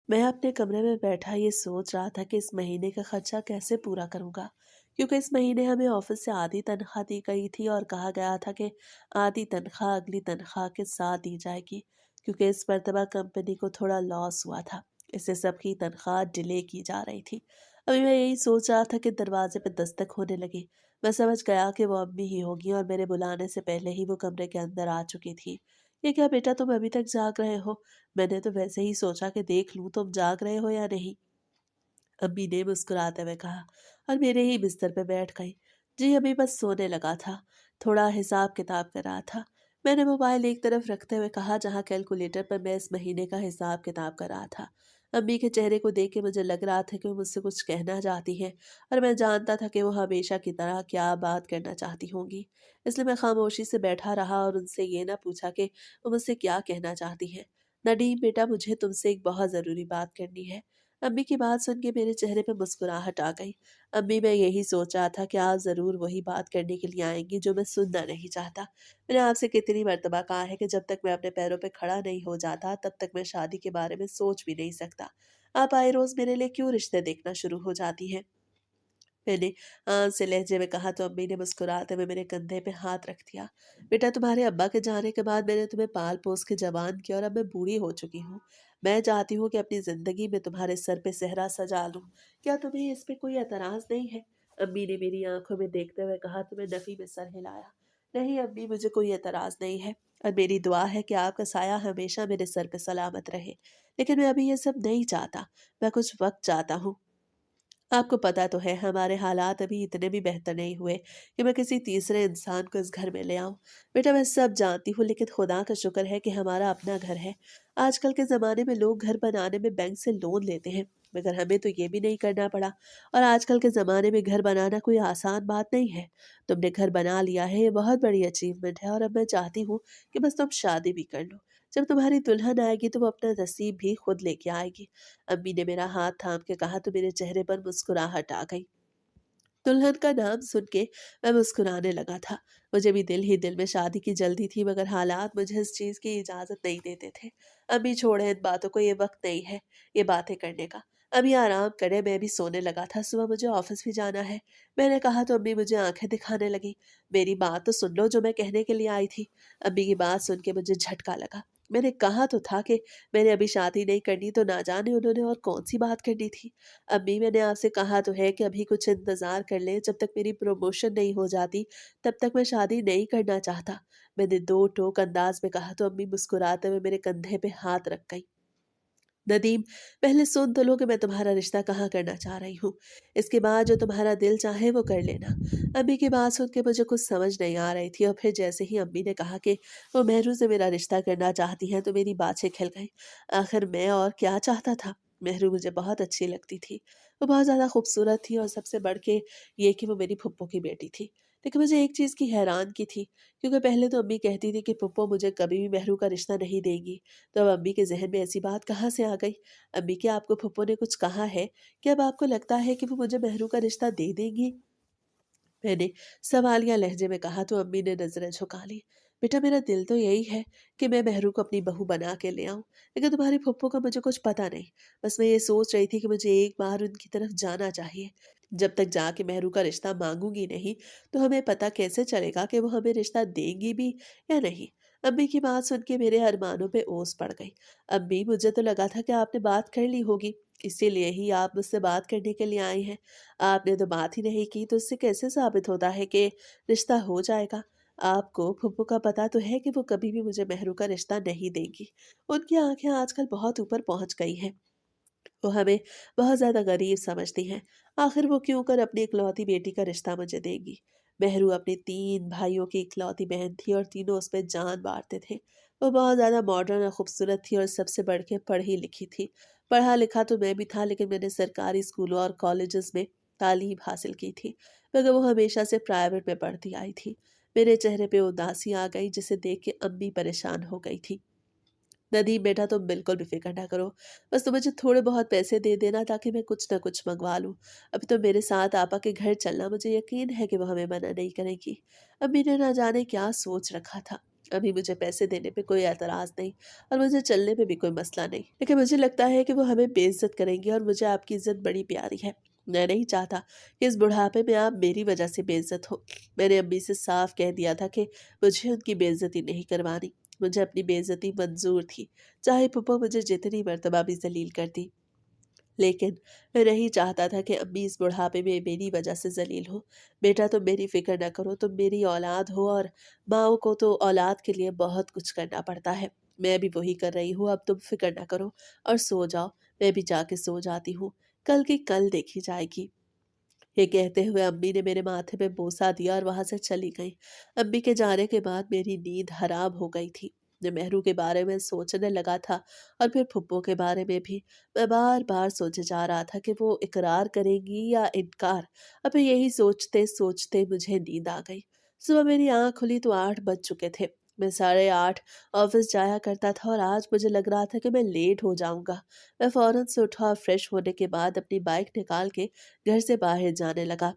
मैं अपने कमरे में बैठा ये सोच रहा था कि इस महीने का खर्चा कैसे पूरा करूंगा, क्योंकि इस महीने हमें ऑफिस से आधी तनख्वाह दी गई थी और कहा गया था कि आधी तनख्वाह अगली तनख्वाह के साथ दी जाएगी, क्योंकि इस मरतबा कंपनी को थोड़ा लॉस हुआ था। इससे सबकी तनख्वाह डिले की जा रही थी। अभी मैं यही सोच रहा था कि दरवाजे पर दस्तक होने लगी। मैं समझ गया कि वो अम्मी ही होगी और मेरे बुलाने से पहले ही वो कमरे के अंदर आ चुकी थी। ये क्या बेटा, तुम अभी तक जाग रहे हो? मैंने तो वैसे ही सोचा कि देख लूं तुम जाग रहे हो या नहीं। अम्मी ने मुस्कुराते हुए कहा और मेरे ही बिस्तर पर बैठ गई। जी अभी बस सोने लगा था, थोड़ा हिसाब किताब कर रहा था। मैंने मोबाइल एक तरफ रखते हुए कहा जहां कैलकुलेटर पर मैं इस महीने का हिसाब किताब कर रहा था। अम्मी के चेहरे को देख के मुझे लग रहा था कि वो मुझसे कुछ कहना चाहती है, और मैं जानता था कि वो हमेशा की तरह क्या बात करना चाहती होंगी। इसलिए मैं खामोशी से बैठा रहा और उनसे ये ना पूछा कि वो मुझसे क्या कहना चाहती हैं। नडीम बेटा, मुझे तुमसे एक बहुत ज़रूरी बात करनी है। अम्मी की बात सुन के मेरे चेहरे पे मुस्कुराहट आ गई। अम्मी, मैं यही सोच रहा था कि आप ज़रूर वही बात करने के लिए आएंगी जो मैं सुनना नहीं चाहता। मैंने आपसे कितनी मर्तबा कहा है कि जब तक मैं अपने पैरों पे खड़ा नहीं हो जाता तब तक मैं शादी के बारे में सोच भी नहीं सकता। आप आए रोज़ मेरे लिए क्यों रिश्ते देखना शुरू हो जाती हैं? मैंने से लहजे में कहा तो अम्मी ने मुस्कुराते हुए मेरे कंधे पे हाथ रख दिया। बेटा, तुम्हारे अब्बा के जाने के बाद मैंने तुम्हें पाल पोस के जवान किया और अब मैं बूढ़ी हो चुकी हूँ। मैं चाहती हूँ कि अपनी जिंदगी में तुम्हारे सर पे सेहरा सजा लूं। क्या तुम्हें इस पे कोई एतराज नहीं है? अम्मी ने मेरी आंखों में देखते हुए कहा तो मैं नफी में सर हिलाया। नहीं अम्मी, मुझे कोई एतराज नहीं है, और मेरी दुआ है कि आपका साया हमेशा मेरे सर पे सलामत रहे। लेकिन मैं अभी ये सब नहीं चाहता। मैं कुछ वक्त चाहता हूँ। आपको पता तो है हमारे हालात अभी इतने भी बेहतर नहीं हुए कि मैं किसी तीसरे इंसान को इस घर में ले आऊं। बेटा, मैं सब जानती हूँ, लेकिन खुदा का शुक्र है कि हमारा अपना घर है। आजकल के ज़माने में लोग घर बनाने में बैंक से लोन लेते हैं, मगर हमें तो ये भी नहीं करना पड़ा। और आजकल के ज़माने में घर बनाना कोई आसान बात नहीं है। तुमने घर बना लिया है, ये बहुत बड़ी अचीवमेंट है, और अब मैं चाहती हूँ कि बस तुम शादी भी कर लो। जब तुम्हारी दुल्हन आएगी तो वो अपना नसीब भी खुद लेके आएगी। अम्मी ने मेरा हाथ थाम के कहा तो मेरे चेहरे पर मुस्कुराहट आ गई। दुल्हन का नाम सुन के मैं मुस्कुराने लगा था। मुझे भी दिल ही दिल में शादी की जल्दी थी, मगर हालात मुझे इस चीज़ की इजाज़त नहीं देते थे। अम्मी छोड़े इन बातों को, ये वक्त नहीं है ये बातें करने का। अभी आराम करे, मैं भी सोने लगा था, सुबह मुझे ऑफिस भी जाना है। मैंने कहा तो अम्मी मुझे आंखें दिखाने लगी। मेरी बात तो सुन लो जो मैं कहने के लिए आई थी। अम्मी की बात सुन के मुझे झटका लगा। मैंने कहा तो था कि मैंने अभी शादी नहीं करनी, तो ना जाने उन्होंने और कौन सी बात करनी थी। अम्मी, मैंने आपसे कहा तो है कि अभी कुछ इंतज़ार कर लें, जब तक मेरी प्रमोशन नहीं हो जाती तब तक मैं शादी नहीं करना चाहता। मैंने दो टोक अंदाज में कहा तो अम्मी मुस्कुराते हुए मेरे कंधे पे हाथ रख गई। नदीम, पहले सुन तो लो कि मैं तुम्हारा रिश्ता कहाँ करना चाह रही हूँ। इसके बाद जो तुम्हारा दिल चाहे वो कर लेना। अम्मी की बात सुन के मुझे कुछ समझ नहीं आ रही थी, और फिर जैसे ही अम्मी ने कहा कि वो मेहरू से मेरा रिश्ता करना चाहती हैं तो मेरी बाछें खिल गई। आखिर मैं और क्या चाहता था? मेहरू मुझे बहुत अच्छी लगती थी। वो बहुत ज़्यादा खूबसूरत थी, और सबसे बढ़ के ये कि वो मेरी फुप्पो की बेटी थी। लेकिन मुझे एक चीज़ की हैरान की थी, क्योंकि पहले तो अम्मी कहती थी कि फुप्पो मुझे कभी भी मेहरू का रिश्ता नहीं देंगी। तो अब अम्मी के ज़हन में ऐसी बात कहाँ से आ गई? अम्मी, क्या आपको फूफो ने कुछ कहा है? क्या अब आपको लगता है कि वो मुझे बहरू का रिश्ता दे देंगी? मैंने सवालिया लहजे में कहा तो अम्मी ने नजरें झुका ली। बेटा, मेरा दिल तो यही है कि मैं बहरू को अपनी बहू बना के ले आऊं, लेकिन तुम्हारी फुप्पो का मुझे कुछ पता नहीं। बस मैं ये सोच रही थी कि मुझे एक बार उनकी तरफ जाना चाहिए। जब तक जाके बहरू का रिश्ता मांगूंगी नहीं, तो हमें पता कैसे चलेगा कि वो हमें रिश्ता देंगी भी या नहीं। अम्मी की बात सुन के मेरे अरमानों पे ओस पड़ गई। अम्मी, मुझे तो लगा था कि आपने बात कर ली होगी, इसीलिए ही आप मुझसे बात करने के लिए आई हैं। आपने तो बात ही नहीं की, तो इससे कैसे साबित होता है कि रिश्ता हो जाएगा? आपको फुप्पू का पता तो है कि वो कभी भी मुझे मेहरू का रिश्ता नहीं देंगी। उनकी आंखें आजकल बहुत ऊपर पहुंच गई हैं। वो हमें बहुत ज़्यादा गरीब समझती हैं। आखिर वो क्यों कर अपनी इकलौती बेटी का रिश्ता मुझे देंगी? मेहरू अपने 3 भाइयों की इकलौती बहन थी, और तीनों उस पे जान बाँटते थे। वो बहुत ज़्यादा मॉडर्न और खूबसूरत थी, और सबसे बढ़ के पढ़ी लिखी थी। पढ़ा लिखा तो मैं भी था, लेकिन मैंने सरकारी स्कूलों और कॉलेजेस में तालीम हासिल की थी, मगर वो हमेशा से प्राइवेट में पढ़ती आई थी। मेरे चेहरे पे उदासी आ गई, जिसे देख के अम्मी परेशान हो गई थी। नदीम बेटा, तुम बिल्कुल भी फ़िक्र ना करो। बस तुम मुझे थोड़े बहुत पैसे दे देना, ताकि मैं कुछ ना कुछ मँगवा लूँ। अभी तो मेरे साथ आपा के घर चलना, मुझे यकीन है कि वो हमें मना नहीं करेंगी। अम्मी ने ना जाने क्या सोच रखा था। अभी मुझे पैसे देने पे कोई एतराज़ नहीं और मुझे चलने में भी कोई मसला नहीं, लेकिन मुझे लगता है कि वो हमें बेइज्जत करेंगी और मुझे आपकी इज़्ज़त बड़ी प्यारी है। मैं नहीं चाहता कि इस बुढ़ापे में आप मेरी वजह से बेइज्जत हो। मैंने अम्मी से साफ कह दिया था कि मुझे उनकी बेइज्जती नहीं करवानी। मुझे अपनी बेइज्जती मंज़ूर थी, चाहे फूफा मुझे जितनी मर्तबा भी ज़लील करती। लेकिन मैं नहीं चाहता था कि अम्मी इस बुढ़ापे में मेरी वजह से ज़लील हो। बेटा तुम मेरी फ़िक्र न करो, तुम मेरी औलाद हो और माँओं को तो औलाद के लिए बहुत कुछ करना पड़ता है। मैं भी वही कर रही हूँ, अब तुम फ़िक्र न करो और सो जाओ। मैं भी जाके सो जाती हूँ, कल की कल देखी जाएगी। ये कहते हुए अम्मी ने मेरे माथे पे बोसा दिया और वहां से चली गई। अम्मी के जाने के बाद मेरी नींद हराम हो गई थी। मैं मेहरू के बारे में सोचने लगा था और फिर फुप्पो के बारे में भी। मैं बार बार सोचे जा रहा था कि वो इकरार करेंगी या इनकार। अब यही सोचते सोचते मुझे नींद आ गई। सुबह मेरी आंख खुली तो 8 बज चुके थे। मैं 8:30 ऑफिस जाया करता था और आज मुझे लग रहा था कि मैं लेट हो जाऊंगा। मैं फौरन से उठा और फ्रेश होने के बाद अपनी बाइक निकाल के घर से बाहर जाने लगा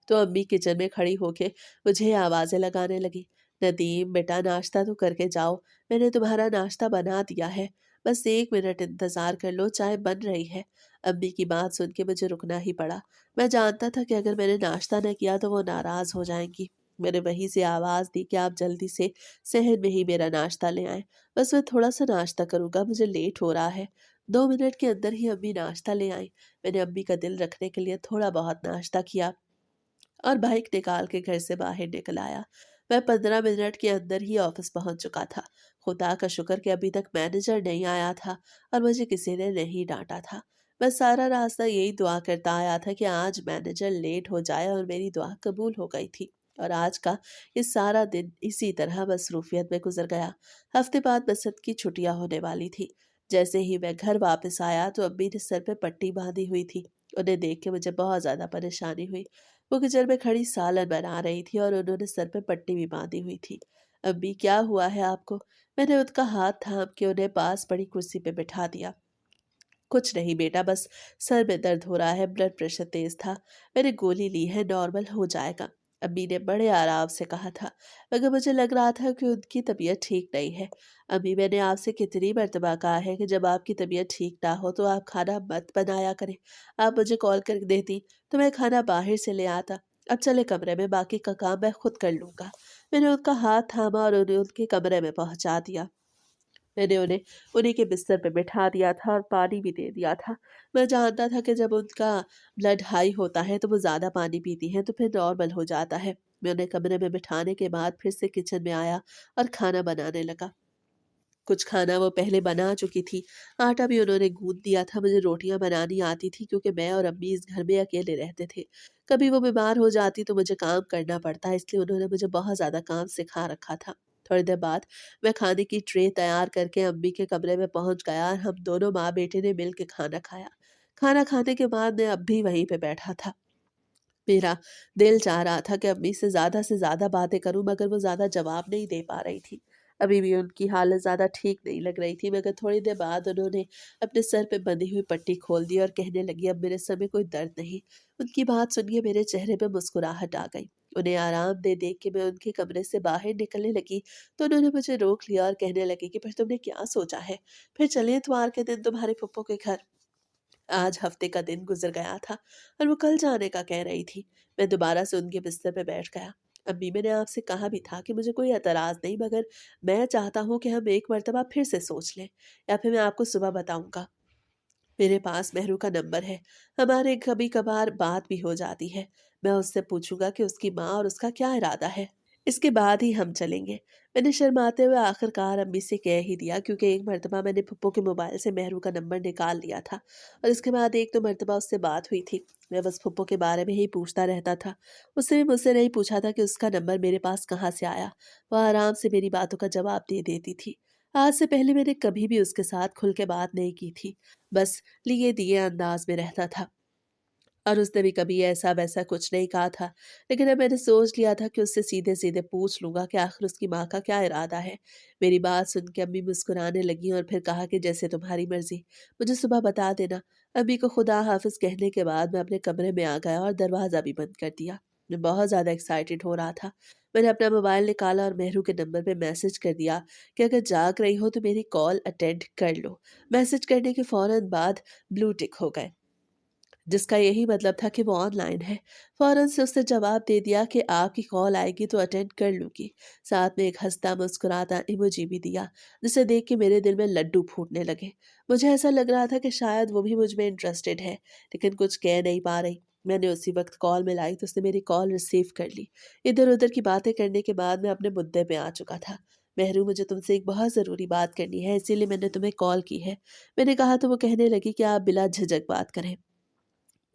तो अम्मी किचन में खड़ी होके मुझे आवाज़ें लगाने लगी। नदीम बेटा नाश्ता तो करके जाओ, मैंने तुम्हारा नाश्ता बना दिया है, बस 1 मिनट इंतज़ार कर लो, चाय बन रही है। अम्मी की बात सुन के मुझे रुकना ही पड़ा। मैं जानता था कि अगर मैंने नाश्ता न किया तो वो नाराज़ हो जाएंगी। मैंने वहीं से आवाज़ दी कि आप जल्दी से सहन में ही मेरा नाश्ता ले आएं। बस मैं थोड़ा सा नाश्ता करूँगा, मुझे लेट हो रहा है। 2 मिनट के अंदर ही अम्मी नाश्ता ले आई। मैंने अम्मी का दिल रखने के लिए थोड़ा बहुत नाश्ता किया और बाइक निकाल के घर से बाहर निकल आया। मैं 15 मिनट के अंदर ही ऑफिस पहुंच चुका था। खुदा का शुक्र कि अभी तक मैनेजर नहीं आया था और मुझे किसी ने नहीं डांटा था। मैं सारा रास्ता यही दुआ करता आया था कि आज मैनेजर लेट हो जाए और मेरी दुआ कबूल हो गई थी। और आज का ये सारा दिन इसी तरह मसरूफियत में गुजर गया। हफ्ते बाद बसंत की छुट्टियां होने वाली थी। जैसे ही मैं घर वापस आया तो अम्मी ने सर पे पट्टी बांधी हुई थी। उन्हें देख के मुझे बहुत ज्यादा परेशानी हुई। वो किचन में खड़ी सालन बना रही थी और उन्होंने सर पे पट्टी भी बांधी हुई थी। अम्मी क्या हुआ है आपको? मैंने उनका हाथ थाम के उन्हें पास पड़ी कुर्सी पे बिठा दिया। कुछ नहीं बेटा, बस सर में दर्द हो रहा है, ब्लड प्रेशर तेज था। मैंने गोली ली है, नॉर्मल हो जाएगा। अम्मी ने बड़े आराम से कहा था, मगर मुझे लग रहा था कि उनकी तबीयत ठीक नहीं है। अम्मी मैंने आपसे कितनी मर्तबा कहा है कि जब आपकी तबीयत ठीक ना हो तो आप खाना मत बनाया करें। आप मुझे कॉल कर देती तो मैं खाना बाहर से ले आता। अब चले कमरे में, बाकी का काम मैं खुद कर लूंगा। मैंने उनका हाथ थामा और उन्हें उनके कमरे में पहुंचा दिया। मैंने उन्हें उन्हीं के बिस्तर पे बिठा दिया था और पानी भी दे दिया था। मैं जानता था कि जब उनका ब्लड हाई होता है तो वो ज़्यादा पानी पीती हैं तो फिर नॉर्मल हो जाता है। मैं उन्हें कमरे में बिठाने के बाद फिर से किचन में आया और खाना बनाने लगा। कुछ खाना वो पहले बना चुकी थी। आटा भी उन्होंने गूँथ दिया था। मुझे रोटियाँ बनानी आती थी क्योंकि मैं और अम्मी इस घर में अकेले रहते थे। कभी वो बीमार हो जाती तो मुझे काम करना पड़ता, इसलिए उन्होंने मुझे बहुत ज़्यादा काम सिखा रखा था। थोड़ी देर बाद मैं खाने की ट्रे तैयार करके अम्मी के कमरे में पहुँच गया और हम दोनों माँ-बेटे ने मिल के खाना खाया। खाना खाने के बाद मैं अब भी वहीं पे बैठा था। मेरा दिल चाह रहा था कि अम्मी से ज़्यादा बातें करूँ, मगर वो ज़्यादा जवाब नहीं दे पा रही थी। अभी भी उनकी हालत ज़्यादा ठीक नहीं लग रही थी, मगर थोड़ी देर बाद उन्होंने अपने सर पे बंधी हुई पट्टी खोल दी और कहने लगी, अब मेरे सर में कोई दर्द नहीं। उनकी बात सुनिए मेरे चेहरे पे मुस्कुराहट आ गई। उन्हें आराम दे देख के मैं उनके कमरे से बाहर निकलने लगी तो उन्होंने मुझे रोक लिया और कहने लगी कि फिर तुमने क्या सोचा है? फिर चले इतवार के दिन तुम्हारे फूफो के घर। आज हफ्ते का दिन गुजर गया था और वो कल जाने का कह रही थी। मैं दोबारा से उनके बिस्तर पे बैठ गया। अम्मी मैंने आपसे कहा भी था कि मुझे कोई एतराज़ नहीं, मगर मैं चाहता हूँ कि हम एक मर्तबा फिर से सोच लें, या फिर मैं आपको सुबह बताऊंगा। मेरे पास मेहरू का नंबर है। हमारे कभी कभार बात भी हो जाती है। मैं उससे पूछूंगा कि उसकी माँ और उसका क्या इरादा है। इसके बाद ही हम चलेंगे। मैंने शर्माते हुए आखिरकार अम्मी से कह ही दिया, क्योंकि एक मर्तबा मैंने पप्पो के मोबाइल से मेहरू का नंबर निकाल लिया था और इसके बाद एक दो मर्तबा उससे बात हुई थी। मैं बस पप्पो के बारे में ही पूछता रहता था। उससे भी मुझसे नहीं पूछा था कि उसका नंबर मेरे पास कहाँ से आया। वह आराम से मेरी बातों का जवाब दे देती थी। आज से पहले मैंने कभी भी उसके साथ खुल के बात नहीं की थी। बस लिए दिए अंदाज में रहता था और उसने भी कभी ऐसा वैसा कुछ नहीं कहा था। लेकिन अब मैंने सोच लिया था कि उससे सीधे सीधे पूछ लूंगा कि आखिर उसकी माँ का क्या इरादा है। मेरी बात सुन के अम्मी मुस्कुराने लगी और फिर कहा कि जैसे तुम्हारी मर्जी, मुझे सुबह बता देना। अम्मी को खुदा हाफिज कहने के बाद मैं अपने कमरे में आ गया और दरवाज़ा भी बंद कर दिया। मैं बहुत ज़्यादा एक्साइटेड हो रहा था। मैंने अपना मोबाइल निकाला और मेहरू के नंबर पे मैसेज कर दिया कि अगर जाग रही हो तो मेरी कॉल अटेंड कर लो। मैसेज करने के फ़ौरन बाद ब्लू टिक हो गए, जिसका यही मतलब था कि वो ऑनलाइन है। फ़ौरन से उसने जवाब दे दिया कि आपकी कॉल आएगी तो अटेंड कर लूँगी। साथ में एक हँसता मुस्कुराता इमोजी भी दिया, जिसे देख के मेरे दिल में लड्डू फूटने लगे। मुझे ऐसा लग रहा था कि शायद वो भी मुझ में इंटरेस्टेड है, लेकिन कुछ कह नहीं पा रही। मैंने उसी वक़्त कॉल मिलाई तो उसने मेरी कॉल रिसीव कर ली। इधर-उधर की बातें करने के बाद मैं अपने मुद्दे पे आ चुका था। "मेहरू, मुझे तुमसे एक बहुत ज़रूरी बात करनी है, इसीलिए मैंने तुम्हें कॉल की है।" मैंने कहा तो वो कहने लगी कि आप बिला झिझक बात करें।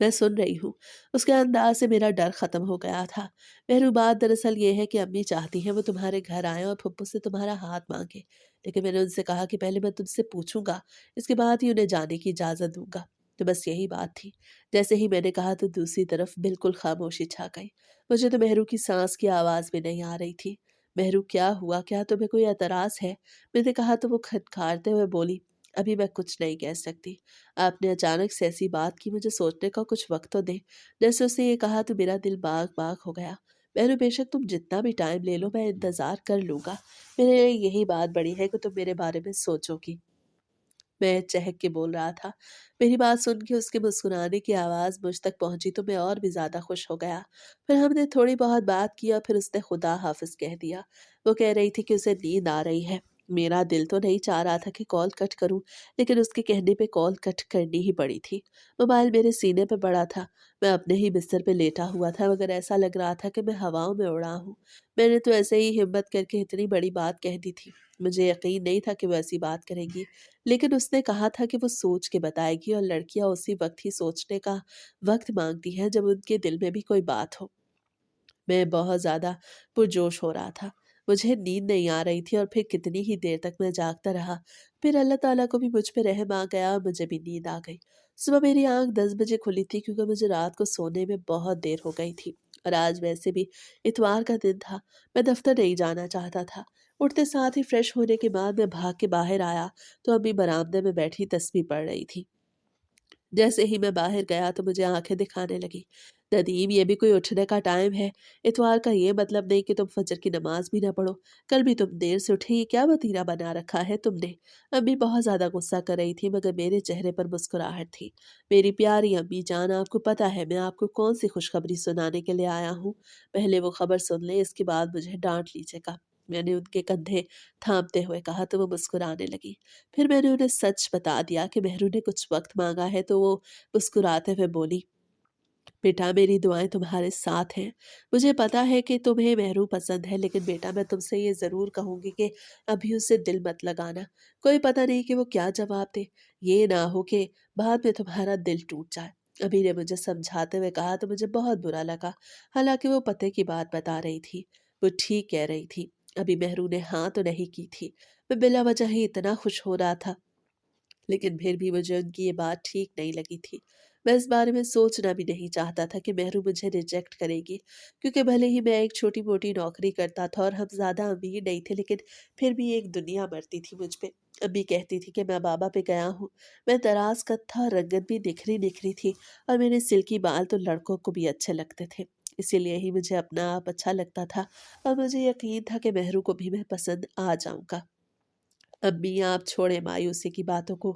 मैं सुन रही हूँ। उसके अंदाज़ से मेरा डर ख़त्म हो गया था। मेहरू, बात दरअसल ये है कि अम्मी चाहती हैं वो तुम्हारे घर आएँ और फुप्पू से तुम्हारा हाथ माँगे। लेकिन मैंने उनसे कहा कि पहले मैं तुमसे पूछूँगा, इसके बाद ही उन्हें जाने की इजाज़त दूँगा। तो बस यही बात थी। जैसे ही मैंने कहा तो दूसरी तरफ बिल्कुल ख़ामोशी छा गई। मुझे तो मेहरू की साँस की आवाज़ भी नहीं आ रही थी। "मेहरू, क्या हुआ? क्या तुम्हें कोई एतराज़ है?" मैंने कहा तो वो खदखारते हुए बोली, "अभी मैं कुछ नहीं कह सकती। आपने अचानक से ऐसी बात की, मुझे सोचने का कुछ वक़्त तो दें।" जैसे उसने ये कहा तो मेरा दिल बाग-बाग हो गया। "बहनों, बेशक तुम जितना भी टाइम ले लो, मैं इंतज़ार कर लूँगा। मेरे लिए यही बात बड़ी है कि तुम मेरे बारे में सोचोगी।" मैं चहक के बोल रहा था। मेरी बात सुन के उसके मुस्कुराने की आवाज़ मुझ तक पहुँची तो मैं और भी ज़्यादा खुश हो गया। फिर हमने थोड़ी बहुत बात की और फिर उसने खुदा हाफ़िज़ कह दिया। वो कह रही थी कि उसे नींद आ रही है। मेरा दिल तो नहीं चाह रहा था कि कॉल कट करूँ, लेकिन उसके कहने पे कॉल कट करनी ही पड़ी थी। मोबाइल मेरे सीने पे पड़ा था। मैं अपने ही बिस्तर पे लेटा हुआ था, मगर ऐसा लग रहा था कि मैं हवाओं में उड़ा हूँ। मैंने तो ऐसे ही हिम्मत करके इतनी बड़ी बात कह दी थी। मुझे यकीन नहीं था कि वो ऐसी बात करेगी। लेकिन उसने कहा था कि वो सोच के बताएगी और लड़कियां उसी वक्त ही सोचने का वक्त मांगती हैं जब उनके दिल में भी कोई बात हो। मैं बहुत ज़्यादा पुरजोश हो रहा था। मुझे नींद नहीं आ रही थी और फिर कितनी ही देर तक मैं जागता रहा। फिर अल्लाह ताला को भी मुझ पे रहम आ गया और मुझे भी नींद आ गई। सुबह मेरी आँख 10 बजे खुली थी क्योंकि मुझे रात को सोने में बहुत देर हो गई थी। और आज वैसे भी इतवार का दिन था। मैं दफ्तर नहीं जाना चाहता था। उठते साथ ही फ्रेश होने के बाद मैं भाग के बाहर आया तो अम्मी बरामदे में बैठी तस्बीह पढ़ रही थी। जैसे ही मैं बाहर गया तो मुझे आंखें दिखाने लगी। "नदीम, ये भी कोई उठने का टाइम है? इतवार का ये मतलब नहीं कि तुम फजर की नमाज भी ना पढ़ो। कल भी तुम देर से उठी, ये क्या वतीरा बना रखा है तुमने?" अम्मी बहुत ज़्यादा गुस्सा कर रही थी, मगर मेरे चेहरे पर मुस्कुराहट थी। "मेरी प्यारी अम्मी जान, आपको पता है मैं आपको कौन सी खुशखबरी सुनाने के लिए आया हूँ? पहले वो खबर सुन लें, इसके बाद मुझे डांट लीजिएगा।" मैंने उनके कंधे थामते हुए कहा तो वो मुस्कुराने लगी। फिर मैंने उन्हें सच बता दिया कि मेहरू ने कुछ वक़्त माँगा है तो वो मुस्कुराते हुए बोली, "बेटा, मेरी दुआएँ तुम्हारे साथ हैं। मुझे पता है कि तुम्हें मेहरू पसंद है, लेकिन बेटा मैं तुमसे ये ज़रूर कहूँगी कि अभी उससे दिल मत लगाना। कोई पता नहीं कि वो क्या जवाब दे। ये ना हो कि बाद में तुम्हारा दिल टूट जाए।" अभी ने मुझे समझाते हुए कहा तो मुझे बहुत बुरा लगा। हालाँकि वो पते की बात बता रही थी। वो ठीक कह रही थी। अभी मेहरू ने हाँ तो नहीं की थी। मैं बिला वजह ही इतना खुश हो रहा था। लेकिन फिर भी मुझे उनकी ये बात ठीक नहीं लगी थी। मैं इस बारे में सोचना भी नहीं चाहता था कि मेहरू मुझे रिजेक्ट करेगी, क्योंकि भले ही मैं एक छोटी-मोटी नौकरी करता था और हम ज़्यादा अमीर नहीं थे, लेकिन फिर भी एक दुनिया मरती थी मुझ पे। अम्मी कहती थी कि मैं बाबा पे गया हूँ। मैं दराज़ कद था, रंगत भी निखरी-निखरी थी और मेरे सिल्की बाल तो लड़कों को भी अच्छे लगते थे। इसीलिए ही मुझे अपना आप अच्छा लगता था और मुझे यकीन था कि मेहरू को भी मैं पसंद आ जाऊँगा। अम्मी, आप छोड़ें मायूसी की बातों को।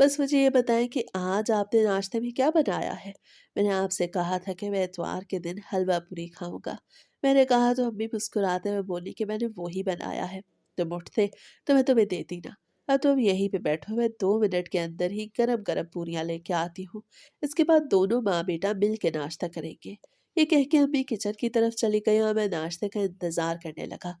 बस मुझे ये बताएँ कि आज आपने नाश्ते में क्या बनाया है? मैंने आपसे कहा था कि मैं इतवार के दिन हलवा पूरी खाऊँगा। मैंने कहा तो अम्मी मुस्कुराते हुए बोली कि मैंने वो ही बनाया है। तुम उठते तो मैं तुम्हें देती ना। अब तुम यहीं पे बैठो, मैं 2 मिनट के अंदर ही गरम-गरम पूरियाँ लेके आती हूँ। इसके बाद दोनों माँ-बेटा मिल के नाश्ता करेंगे। ये कह के अम्मी किचन की तरफ चली गई और मैं नाश्ते का इंतज़ार करने लगा।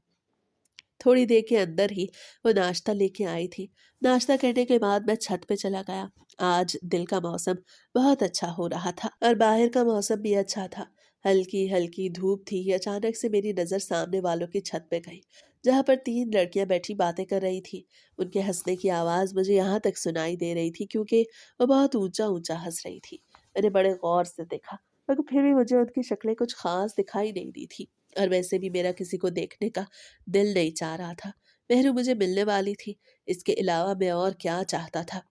थोड़ी देर के अंदर ही वो नाश्ता लेके आई थी। नाश्ता करने के बाद मैं छत पे चला गया। आज दिल का मौसम बहुत अच्छा हो रहा था और बाहर का मौसम भी अच्छा था। हल्की-हल्की धूप थी। अचानक से मेरी नज़र सामने वालों की छत पे गई, जहाँ पर 3 लड़कियाँ बैठी बातें कर रही थीं। उनके हँसने की आवाज़ मुझे यहाँ तक सुनाई दे रही थी क्योंकि वो बहुत ऊँचा-ऊँचा हँस रही थीं। मैंने बड़े गौर से देखा, मगर फिर भी मुझे उनकी शक्लें कुछ ख़ास दिखाई नहीं दी थी और वैसे भी मेरा किसी को देखने का दिल नहीं चाह रहा था। मेहरू मुझे मिलने वाली थी, इसके अलावा मैं और क्या चाहता था?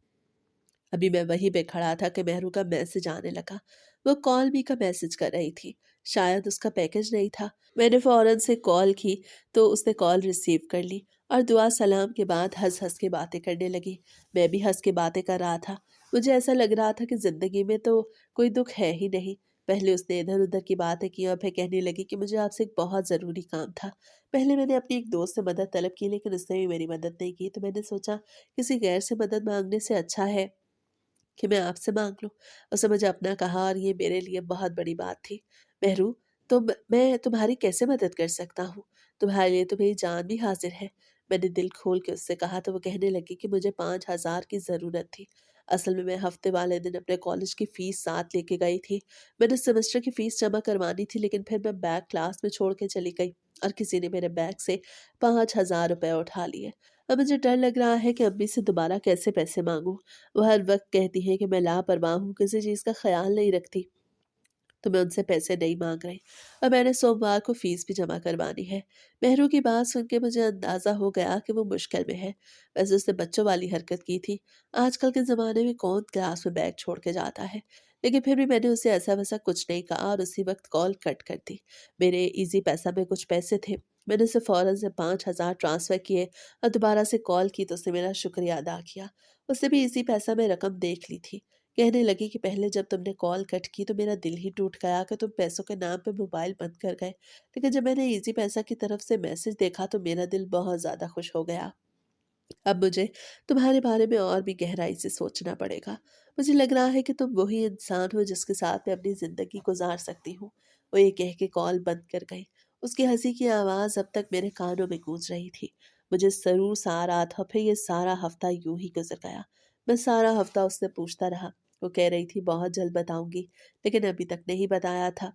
अभी मैं वहीं पे खड़ा था कि मेहरू का मैसेज आने लगा। वो कॉल मी का मैसेज कर रही थी। शायद उसका पैकेज नहीं था। मैंने फ़ौरन से कॉल की तो उसने कॉल रिसीव कर ली और दुआ सलाम के बाद हँस-हँस के बातें करने लगी। मैं भी हँस के बातें कर रहा था। मुझे ऐसा लग रहा था कि ज़िंदगी में तो कोई दुःख है ही नहीं। पहले उसने इधर-उधर की बातें की और फिर कहने लगी कि मुझे आपसे एक बहुत ज़रूरी काम था। पहले मैंने अपनी एक दोस्त से मदद तलब की लेकिन उसने भी मेरी मदद नहीं की, तो मैंने सोचा किसी गैर से मदद माँगने से अच्छा है कि मैं आपसे माँग लूँ। उसने मुझे अपना कहा और ये मेरे लिए बहुत बड़ी बात थी। "मेहरू, मैं तुम्हारी कैसे मदद कर सकता हूँ? तुम्हारे लिए तो मेरी जान भी हाज़िर है।" मैंने दिल खोल के उससे कहा तो वो कहने लगी कि मुझे 5,000 की ज़रूरत थी। असल में मैं हफ़्ते वाले दिन अपने कॉलेज की फ़ीस साथ लेके गई थी। मैंने सेमेस्टर की फ़ीस जमा करवानी थी लेकिन फिर मैं बैग क्लास में छोड़ के चली गई और किसी ने मेरे बैग से 5,000 रुपए उठा लिए। अब मुझे डर लग रहा है कि अम्मी से दोबारा कैसे पैसे माँगूँ? वो हर वक़्त कहती हैं कि मैं लापरवाह हूँ, किसी चीज़ का ख़्याल नहीं रखती, तो मैं उनसे पैसे नहीं माँग रही और मैंने सोमवार को फ़ीस भी जमा करवानी है। मेहरू की बात सुन के मुझे अंदाज़ा हो गया कि वो मुश्किल में है। वैसे उसने बच्चों वाली हरकत की थी। आजकल के ज़माने में कौन क्लास में बैग छोड़ के जाता है? लेकिन फिर भी मैंने उसे ऐसा-वैसा कुछ नहीं कहा और उसी वक़्त कॉल कट कर दी। मेरे ईज़ी पैसा में कुछ पैसे थे। मैंने उसे फ़ौरन से 5,000 ट्रांसफ़र किए और दोबारा से कॉल की तो उसने मेरा शुक्रिया अदा किया। उसने भी ईज़ी पैसा में रकम देख ली थी। कहने लगी कि पहले जब तुमने कॉल कट की तो मेरा दिल ही टूट गया कि तुम पैसों के नाम पे मोबाइल बंद कर गए। लेकिन जब मैंने ईज़ी पैसा की तरफ से मैसेज देखा तो मेरा दिल बहुत ज़्यादा खुश हो गया। अब मुझे तुम्हारे बारे में और भी गहराई से सोचना पड़ेगा। मुझे लग रहा है कि तुम वही इंसान हो जिसके साथ मैं अपनी ज़िंदगी गुज़ार सकती हूँ। वो ये कह के कॉल बंद कर गई। उसकी हँसी की आवाज़ अब तक मेरे कानों में गूँज रही थी। मुझे ज़रूर सा आ रहा था फिर ये सारा हफ़्ता यूँ ही गुज़र गया। मैं सारा हफ़्ता उससे पूछता रहा। वो कह रही थी बहुत जल्द बताऊँगी, लेकिन अभी तक नहीं बताया था।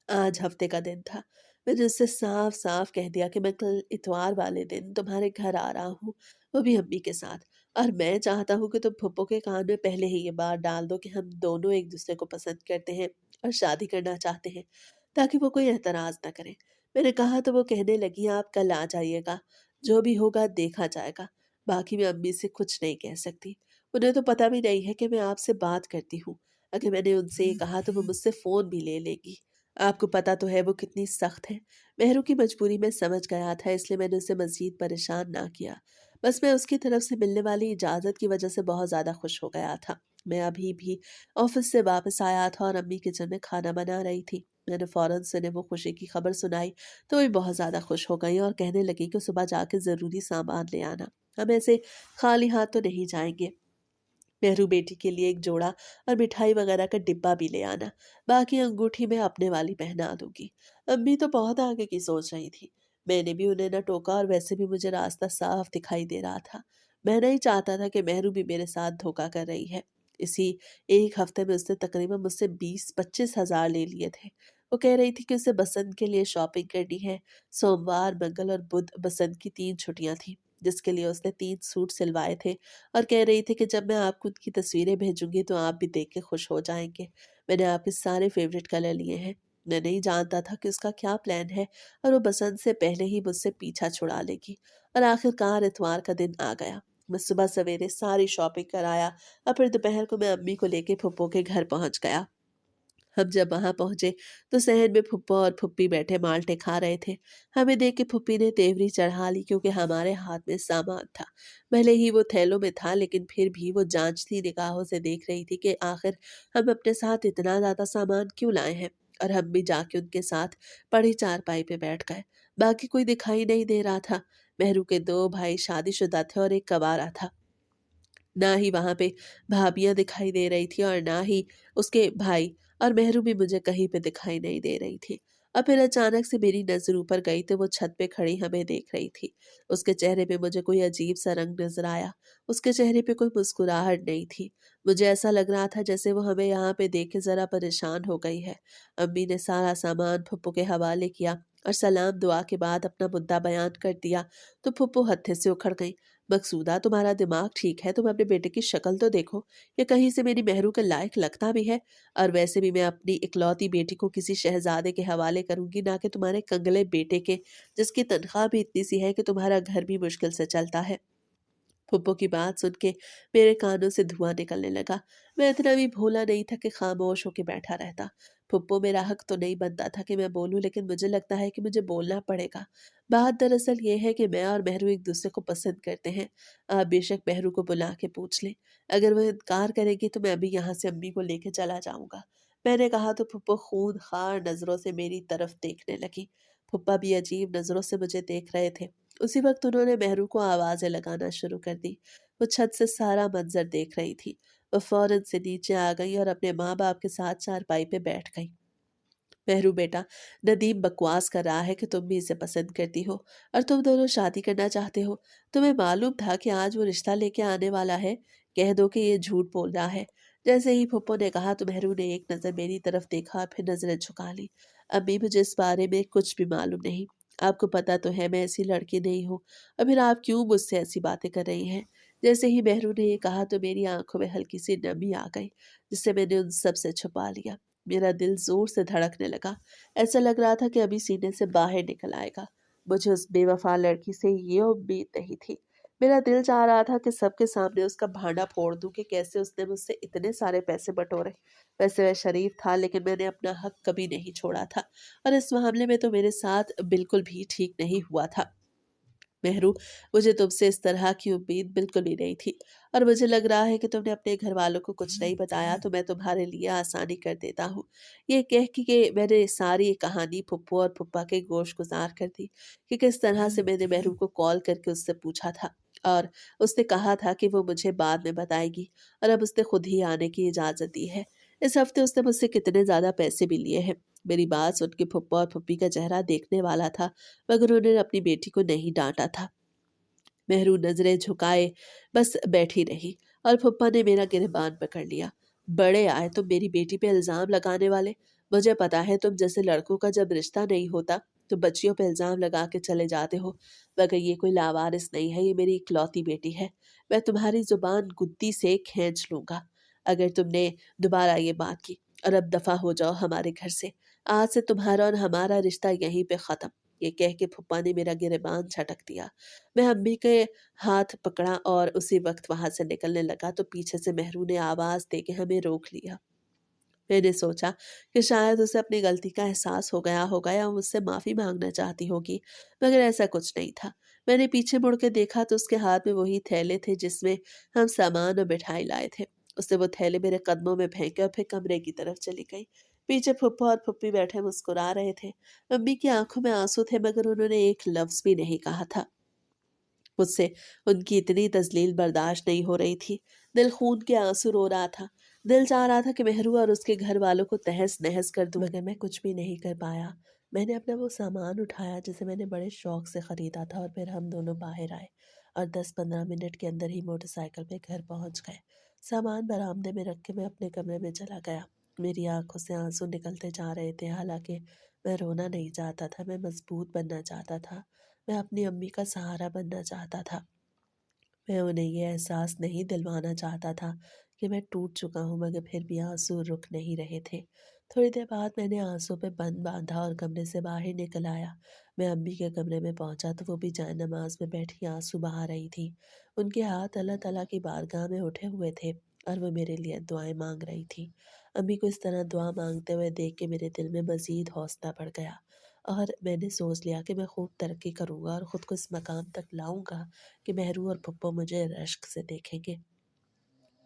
आज हफ्ते का दिन था। मैंने उससे साफ-साफ कह दिया कि मैं कल इतवार वाले दिन तुम्हारे घर आ रहा हूँ, वो भी अम्मी के साथ। और मैं चाहता हूँ कि तुम फूफो के कान में पहले ही ये बात डाल दो कि हम दोनों एक-दूसरे को पसंद करते हैं और शादी करना चाहते हैं, ताकि वो कोई एतराज़ ना करें। मैंने कहा तो वो कहने लगी आप कल आ जाइएगा, जो भी होगा देखा जाएगा। बाकी मैं अम्मी से कुछ नहीं कह सकती। उन्हें तो पता भी नहीं है कि मैं आपसे बात करती हूँ। अगर मैंने उनसे ये कहा तो वो मुझसे फ़ोन भी ले लेगी। आपको पता तो है वो कितनी सख्त है। मेहरू की मजबूरी मैं समझ गया था इसलिए मैंने उसे मज़ीद परेशान ना किया। बस मैं उसकी तरफ से मिलने वाली इजाज़त की वजह से बहुत ज़्यादा खुश हो गया था। मैं अभी भी ऑफ़िस से वापस आया था और अम्मी किचन में खाना बना रही थी। मैंने फ़ौरन से उन्हें वो खुशी की खबर सुनाई तो वो बहुत ज़्यादा खुश हो गईं और कहने लगी कि सुबह जाके ज़रूरी सामान ले आना। हम ऐसे खाली हाथ तो नहीं जाएँगे। मेहरू बेटी के लिए एक जोड़ा और मिठाई वगैरह का डिब्बा भी ले आना। बाकी अंगूठी मैं अपने वाली पहना दूंगी। अम्मी तो बहुत आगे की सोच रही थी। मैंने भी उन्हें न टोका और वैसे भी मुझे रास्ता साफ दिखाई दे रहा था। मैं नहीं चाहता था कि मेहरू भी मेरे साथ धोखा कर रही है। इसी एक हफ्ते में उसने तकरीबन मुझसे 20-25 हज़ार ले लिए थे। वो कह रही थी कि उसे बसंत के लिए शॉपिंग करनी है। सोमवार, मंगल और बुध बसंत की 3 छुट्टियां थी, जिसके लिए उसने 3 सूट सिलवाए थे और कह रही थी कि जब मैं आपको उनकी तस्वीरें भेजूँगी तो आप भी देख के खुश हो जाएँगे। मैंने आपके सारे फ़ेवरेट कलर लिए हैं। मैं नहीं जानता था कि उसका क्या प्लान है और वो बसंत से पहले ही मुझसे पीछा छुड़ा लेगी। और आखिरकार इतवार का दिन आ गया। मैं सुबह सवेरे सारी शॉपिंग कर आया और फिर दोपहर को मैं अम्मी को लेके फूफो के घर पहुँच गया। हम जब वहाँ पहुँचे तो सहन में फुप्पो और फुप्पी बैठे माल्टे खा रहे थे। हमें देख के फुप्पी ने तेवरी चढ़ा ली क्योंकि हमारे हाथ में सामान था। भले ही वो थैलों में था लेकिन फिर भी वो जांचती निगाहों से देख रही थी कि आखिर हम अपने साथ इतना ज़्यादा सामान क्यों लाए हैं। और हम भी जाके उनके साथ पड़ी चारपाई पे बैठ गए। बाकी कोई दिखाई नहीं दे रहा था। मेहरू के 2 भाई शादीशुदा थे और एक कबारा था। ना ही वहाँ पे भाभियाँ दिखाई दे रही थी और ना ही उसके भाई और मेहरू भी मुझे कहीं पे दिखाई नहीं दे रही थी। और फिर अचानक से मेरी नज़र ऊपर गई तो वो छत पे खड़ी हमें देख रही थी। उसके चेहरे पे मुझे कोई अजीब सा रंग नज़र आया। उसके चेहरे पे कोई मुस्कुराहट नहीं थी। मुझे ऐसा लग रहा था जैसे वो हमें यहाँ पे देख के ज़रा परेशान हो गई है। अम्मी ने सारा सामान फुप्पो के हवाले किया और सलाम दुआ के बाद अपना मुद्दा बयान कर दिया तो फुप्पो हत्थे से उखड़ गई। मकसूदा तुम्हारा दिमाग ठीक है, तुम अपने बेटे की शक्ल तो देखो, ये कहीं से मेरी मेहरू के लायक लगता भी है। और वैसे भी मैं अपनी इकलौती बेटी को किसी शहजादे के हवाले करूंगी ना कि तुम्हारे कंगले बेटे के, जिसकी तनख्वाह भी इतनी सी है कि तुम्हारा घर भी मुश्किल से चलता है। फुप्पो की बात सुन के मेरे कानों से धुआं निकलने लगा। मैं इतना भी भोला नहीं था कि खामोश होके बैठा रहता। फुप्पो, मेरा हक तो नहीं बनता था कि मैं बोलूं, लेकिन मुझे लगता है कि मुझे बोलना पड़ेगा। बात दरअसल ये है कि मैं और मेहरू एक दूसरे को पसंद करते हैं। आप बेशक मेहरू को बुला के पूछ लें। अगर वह इनकार करेगी तो मैं अभी यहाँ से अम्मी को लेके चला जाऊंगा। मैंने कहा तो फुप्पो खून खार नजरों से मेरी तरफ देखने लगी। फुप्पा भी अजीब नजरों से मुझे देख रहे थे। उसी वक्त उन्होंने मेहरू को आवाज़ें लगाना शुरू कर दी। वो छत से सारा मंजर देख रही थी। वो फौरन से नीचे आ गई और अपने माँ बाप के साथ चारपाई पे बैठ गई। मेहरू बेटा, नदीम बकवास कर रहा है कि तुम भी इसे पसंद करती हो और तुम दोनों शादी करना चाहते हो। तुम्हें मालूम था कि आज वो रिश्ता लेके आने वाला है। कह दो कि ये झूठ बोल रहा है। जैसे ही फुप्पो ने कहा तो मेहरू ने एक नज़र मेरी तरफ देखा और फिर नज़रें झुका ली। अम्मी, मुझे इस बारे में कुछ भी मालूम नहीं। आपको पता तो है मैं ऐसी लड़की नहीं हूँ। और फिर आप क्यों मुझसे ऐसी बातें कर रही हैं? जैसे ही मेहरू ने ये कहा तो मेरी आंखों में हल्की सी नमी आ गई, जिससे मैंने उन सब से छुपा लिया। मेरा दिल जोर से धड़कने लगा। ऐसा लग रहा था कि अभी सीने से बाहर निकल आएगा। मुझे उस बेवफा लड़की से ये उम्मीद नहीं थी। मेरा दिल चाह रहा था कि सबके सामने उसका भांडा फोड़ दूं कि कैसे उसने मुझसे इतने सारे पैसे बटोरे। वैसे वह शरीफ था, लेकिन मैंने अपना हक कभी नहीं छोड़ा था और इस मामले में तो मेरे साथ बिल्कुल भी ठीक नहीं हुआ था। मेहरू, मुझे तुमसे इस तरह की उम्मीद बिल्कुल भी नहीं थी और मुझे लग रहा है कि तुमने अपने घर वालों को कुछ नहीं बताया तो मैं तुम्हारे लिए आसानी कर देता हूँ। ये कह के मैंने सारी कहानी फुप्पो और फुप्पा के गोश गुजार कर दी कि किस तरह से मैंने मेहरू को कॉल करके उससे पूछा था और उसने कहा था कि वो मुझे बाद में बताएगी और अब उसने खुद ही आने की इजाज़त दी है। इस हफ्ते उसने मुझसे कितने ज़्यादा पैसे भी लिए हैं। मेरी बात सुन के फुप्पा और फुप्पी का चेहरा देखने वाला था, मगर उन्होंने अपनी बेटी को नहीं डांटा था। मेहरू नजरें झुकाए बस बैठी रही और फुप्पा ने मेरा गिरबान पकड़ लिया। बड़े आए तुम मेरी बेटी पे इल्जाम लगाने वाले। मुझे पता है तुम जैसे लड़कों का जब रिश्ता नहीं होता तो बच्चियों पे इल्जाम लगा के चले जाते हो, मगर ये कोई लावारिस नहीं है, ये मेरी इकलौती बेटी है। मैं तुम्हारी जुबान गुद्दी से खींच लूंगा अगर तुमने दोबारा ये बात की। और अब दफा हो जाओ हमारे घर से। आज से तुम्हारा और हमारा रिश्ता यहीं पे खत्म। ये कह के फुप्पा ने मेरा गिरबान झटक दिया। मैं अम्मी के हाथ पकड़ा और उसी वक्त वहां से निकलने लगा तो पीछे से मेहरू ने आवाज दे के हमें रोक लिया। मैंने सोचा कि शायद उसे अपनी गलती का एहसास हो गया होगा या मुझसे माफी मांगना चाहती होगी, मगर ऐसा कुछ नहीं था। मैंने पीछे मुड़ के देखा तो उसके हाथ में वही थैले थे जिसमें हम सामान और मिठाई लाए थे। उसने वो थैले मेरे कदमों में फेंके और फिर कमरे की तरफ चली गई। पीछे फुप्पा और फुप्पी बैठे मुस्कुरा रहे थे। अम्मी की आंखों में आंसू थे, मगर उन्होंने एक लफ्ज भी नहीं कहा था। मुझसे उनकी इतनी तजलील बर्दाश्त नहीं हो रही थी। दिल खून के आंसू रो रहा था। दिल चाह रहा था कि मेहरू और उसके घर वालों को तहस नहस कर दूं, मगर मैं कुछ भी नहीं कर पाया। मैंने अपना वो सामान उठाया जिसे मैंने बड़े शौक से खरीदा था और फिर हम दोनों बाहर आए और 10-15 मिनट के अंदर ही मोटरसाइकिल पे घर पहुंच गए। सामान बरामदे में रख के मैं अपने कमरे में चला गया। मेरी आंखों से आंसू निकलते जा रहे थे, हालांकि मैं रोना नहीं चाहता था, मैं मजबूत बनना चाहता था। मैं अपनी अम्मी का सहारा बनना चाहता था। मैं उन्हें ये एहसास नहीं दिलवाना चाहता था कि मैं टूट चुका हूँ, मगर फिर भी आंसू रुक नहीं रहे थे। थोड़ी देर बाद मैंने आंसू पे बंद बांधा और कमरे से बाहर निकल आया। मैं अम्मी के कमरे में पहुंचा तो वो भी जाए नमाज में बैठी आंसू बहा रही थी। उनके हाथ अल्लाह ताला की बारगाह में उठे हुए थे और वो मेरे लिए दुआएं मांग रही थी। अम्मी को इस तरह दुआ मांगते हुए देख के मेरे दिल में मजीद हौसला बढ़ गया और मैंने सोच लिया कि मैं खूब तरक्की करूंगा और ख़ुद को इस मकाम तक लाऊंगा कि मेहरू और पप्पू मुझे रश्क से देखेंगे,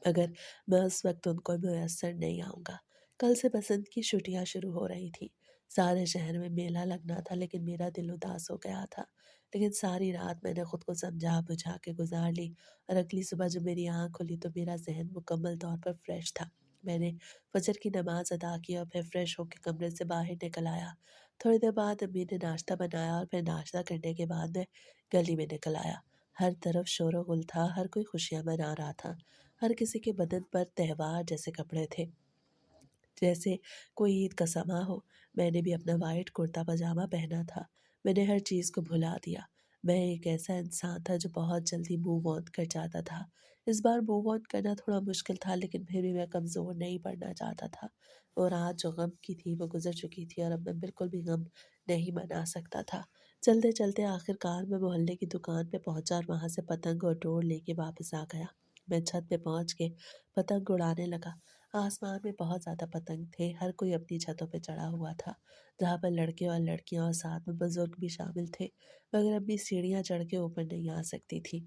मगर मैं उस वक्त उनको मुयस्सर नहीं आऊँगा। कल से बसंत की छुट्टियाँ शुरू हो रही थी। सारे शहर में मेला लगना था, लेकिन मेरा दिल उदास हो गया था। लेकिन सारी रात मैंने खुद को समझा-बुझा के गुज़ार ली और अगली सुबह जब मेरी आँख खुली तो मेरा ज़हन मुकम्मल तौर पर फ्रेश था। मैंने फ़जर की नमाज़ अदा की और फिर फ्रेश होके कमरे से बाहर निकल आया। थोड़ी देर बाद अम्मी ने नाश्ता बनाया और फिर नाश्ता करने के बाद मैं गली में निकल आया। हर तरफ शोर-ओ-गुल था, हर कोई खुशियाँ मना रहा था। हर किसी के बदन पर त्योहार जैसे कपड़े थे, जैसे कोई ईद का समा हो। मैंने भी अपना वाइट कुर्ता पजामा पहना था। मैंने हर चीज़ को भुला दिया। मैं एक ऐसा इंसान था जो बहुत जल्दी मूव ऑन कर जाता था। इस बार मूव ऑन करना थोड़ा मुश्किल था, लेकिन फिर भी मैं कमज़ोर नहीं पड़ना चाहता था। वो रात जो गम की थी वो गुजर चुकी थी और अब मैं बिल्कुल भी गम नहीं मना सकता था। چلتے چلتے آخر کار میں محلے کی دکان پہ پہنچا اور وہاں سے پتنگ اور ڈور لے کے واپس آ گیا۔ میں چھت پہ پہنچ کے پتنگ اڑانے لگا۔ آسمان میں بہت زیادہ پتنگ تھے، ہر کوئی اپنی چھتوں پہ چڑھا ہوا تھا، جہاں پر لڑکے اور لڑکیاں اور ساتھ میں بزرگ بھی شامل تھے، مگر اپنی سیڑھیاں چڑھ کے اوپر نہیں آ سکتی تھی،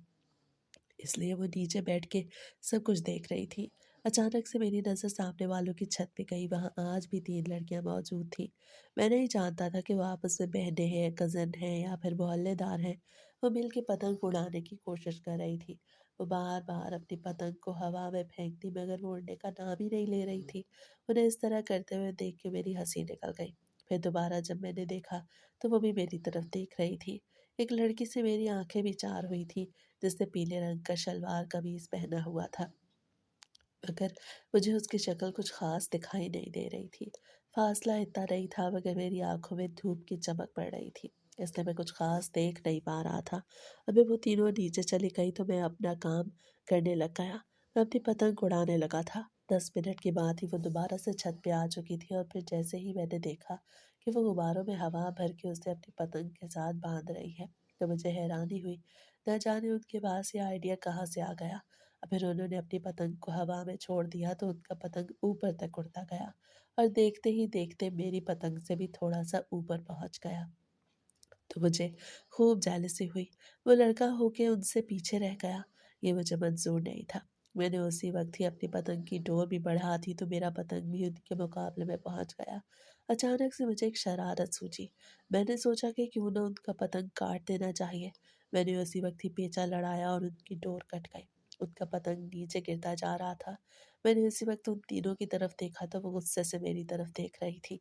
اس لیے وہ نیچے بیٹھ کے سب کچھ دیکھ رہی تھی۔ اچانک سے میری نظر سامنے والوں کی چھت پہ گئی، وہاں آج بھی 3 لڑکیاں موجود تھیں۔ میں نہیں جانتا تھا کہ وہ آپس میں بہنیں ہیں، کزن ہیں یا پھر محلے دار ہیں۔ وہ مل کے پتنگ اڑانے کی کوشش کر رہی تھی۔ وہ بار بار اپنی پتنگ کو ہوا میں پھینکتی مگر وہ اڑنے کا نام ہی نہیں لے رہی تھی۔ انہیں اس طرح کرتے ہوئے دیکھ کے میری ہنسی نکل گئی۔ پھر دوبارہ جب میں نے دیکھا تو وہ بھی میری طرف دیکھ رہی تھی۔ ایک لڑکی سے میری آنکھیں بھی چار ہوئی تھی، جس نے پیلے رنگ کا شلوار قمیض پہنا ہوا تھا، مگر مجھے اس کی شکل کچھ خاص دکھائی نہیں دے رہی تھی۔ فاصلہ اتنا نہیں تھا مگر میری آنکھوں میں دھوپ کی چمک پڑ رہی تھی، اس لیے میں کچھ خاص دیکھ نہیں پا رہا تھا۔ ابھی وہ تینوں نیچے چلی گئی تو میں اپنا کام کرنے لگ گیا۔ میں اپنی پتنگ اڑانے لگا تھا۔ 10 منٹ کے بعد ہی وہ دوبارہ سے چھت پہ آ چکی تھی اور پھر جیسے ہی میں نے دیکھا کہ وہ غباروں میں ہوا بھر کے اسے اپنی پتنگ کے ساتھ باندھ رہی ہے تو مجھے حیرانی ہوئی، نہ جانے ان کے پاس یہ آئیڈیا کہاں سے آ گیا۔ پھر انہوں نے اپنی پتنگ کو ہوا میں چھوڑ دیا تو ان کا پتنگ اوپر تک اڑتا گیا اور دیکھتے ہی دیکھتے میری پتنگ سے بھی تھوڑا سا اوپر پہنچ گیا، تو مجھے خوب جیلسی ہوئی۔ وہ لڑکا ہو کے ان سے پیچھے رہ گیا، یہ مجھے منظور نہیں تھا۔ میں نے اسی وقت ہی اپنی پتنگ کی ڈور بھی بڑھا دی تو میرا پتنگ بھی ان کے مقابلے میں پہنچ گیا۔ اچانک سے مجھے ایک شرارت سوچی۔ میں نے سوچا کہ کیوں نہ ان کا پتنگ کاٹ دینا چاہیے۔ میں نے اسی وقت ہی پیچا لڑایا اور ان کی ڈور کٹ گئی۔ ان کا پتنگ نیچے گرتا جا رہا تھا۔ میں نے اسی وقت ان تینوں کی طرف دیکھا تو وہ غصے سے میری طرف دیکھ رہی تھی۔